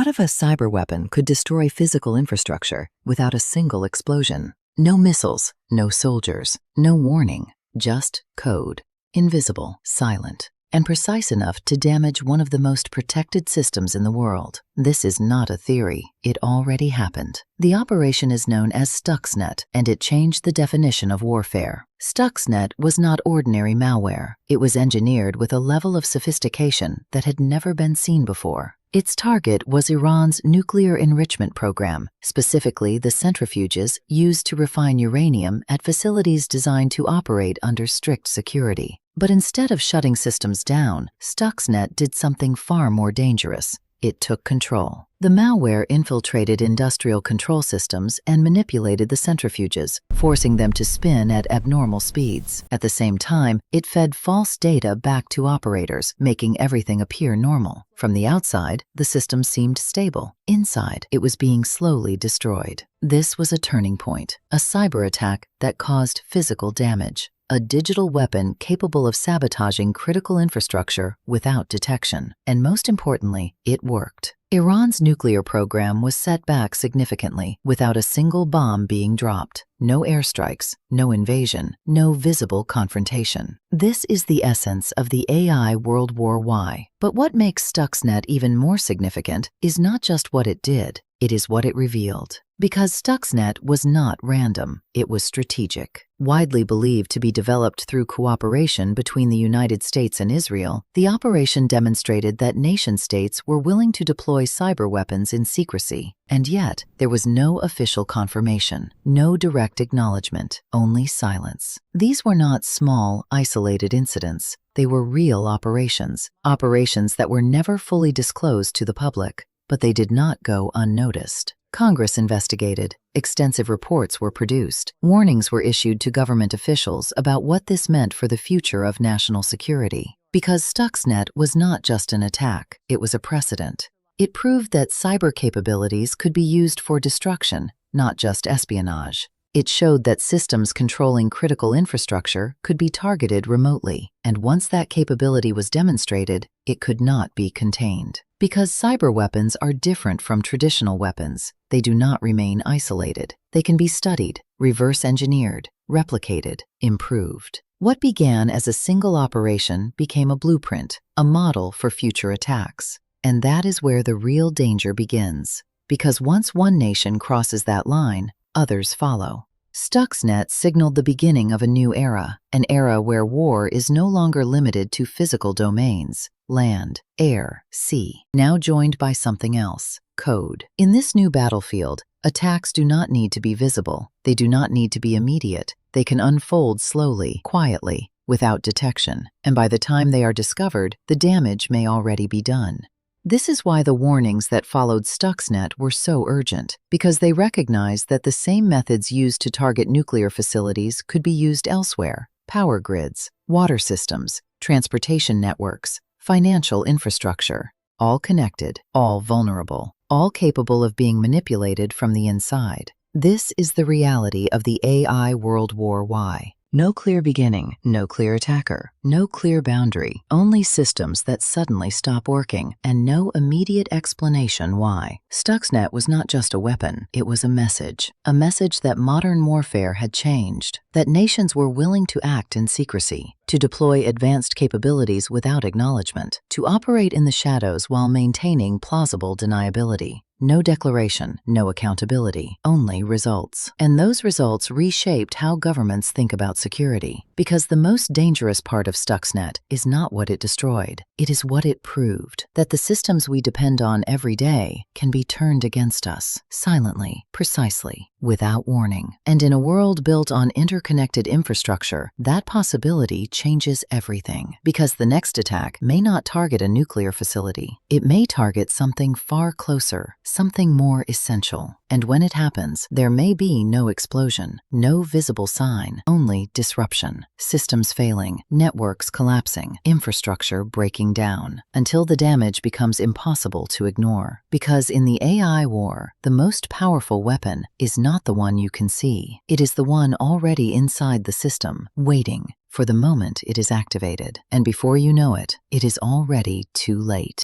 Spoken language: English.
What if a cyber weapon could destroy physical infrastructure without a single explosion? No missiles, no soldiers, no warning, just code. Invisible, silent, and precise enough to damage one of the most protected systems in the world. This is not a theory. It already happened. The operation is known as Stuxnet, and it changed the definition of warfare. Stuxnet was not ordinary malware. It was engineered with a level of sophistication that had never been seen before. Its target was Iran's nuclear enrichment program, specifically the centrifuges used to refine uranium at facilities designed to operate under strict security. But instead of shutting systems down, Stuxnet did something far more dangerous. It took control. The malware infiltrated industrial control systems and manipulated the centrifuges, forcing them to spin at abnormal speeds. At the same time, it fed false data back to operators, making everything appear normal. From the outside, the system seemed stable. Inside, it was being slowly destroyed. This was a turning point, a cyber attack that caused physical damage. A digital weapon capable of sabotaging critical infrastructure without detection. And most importantly, it worked. Iran's nuclear program was set back significantly without a single bomb being dropped. No airstrikes, no invasion, no visible confrontation. This is the essence of the AI World War Y. But what makes Stuxnet even more significant is not just what it did, it is what it revealed. Because Stuxnet was not random, it was strategic. Widely believed to be developed through cooperation between the United States and Israel, the operation demonstrated that nation-states were willing to deploy cyber weapons in secrecy. And yet, there was no official confirmation, no direct acknowledgement, only silence. These were not small, isolated incidents. They were real operations that were never fully disclosed to the public, but they did not go unnoticed. Congress investigated, extensive reports were produced, warnings were issued to government officials about what this meant for the future of national security. Because Stuxnet was not just an attack, it was a precedent. It proved that cyber capabilities could be used for destruction, not just espionage. It showed that systems controlling critical infrastructure could be targeted remotely, and once that capability was demonstrated, it could not be contained. Because cyber weapons are different from traditional weapons, they do not remain isolated. They can be studied, reverse-engineered, replicated, improved. What began as a single operation became a blueprint, a model for future attacks. And that is where the real danger begins. Because once one nation crosses that line, others follow. Stuxnet signaled the beginning of a new era, an era where war is no longer limited to physical domains, land, air, sea, now joined by something else, code. In this new battlefield, attacks do not need to be visible. They do not need to be immediate. They can unfold slowly, quietly, without detection. And by the time they are discovered, the damage may already be done. This is why the warnings that followed Stuxnet were so urgent, because they recognized that the same methods used to target nuclear facilities could be used elsewhere: power grids, water systems, transportation networks, financial infrastructure, all connected, all vulnerable, all capable of being manipulated from the inside. This is the reality of the AI World War Y. No clear beginning, no clear attacker, no clear boundary, only systems that suddenly stop working, and no immediate explanation why. Stuxnet was not just a weapon, it was a message that modern warfare had changed, that nations were willing to act in secrecy, to deploy advanced capabilities without acknowledgement, to operate in the shadows while maintaining plausible deniability. No declaration, no accountability, only results. And those results reshaped how governments think about security. Because the most dangerous part of Stuxnet is not what it destroyed, it is what it proved. That the systems we depend on every day can be turned against us, silently, precisely, without warning. And in a world built on interconnected infrastructure, that possibility changes everything. Because the next attack may not target a nuclear facility. It may target something far closer, something more essential. And when it happens, there may be no explosion, no visible sign, only disruption, systems failing, networks collapsing, infrastructure breaking down, until the damage becomes impossible to ignore. Because in the AI war, the most powerful weapon is not the one you can see. It is the one already inside the system, waiting for the moment it is activated. And before you know it, it is already too late.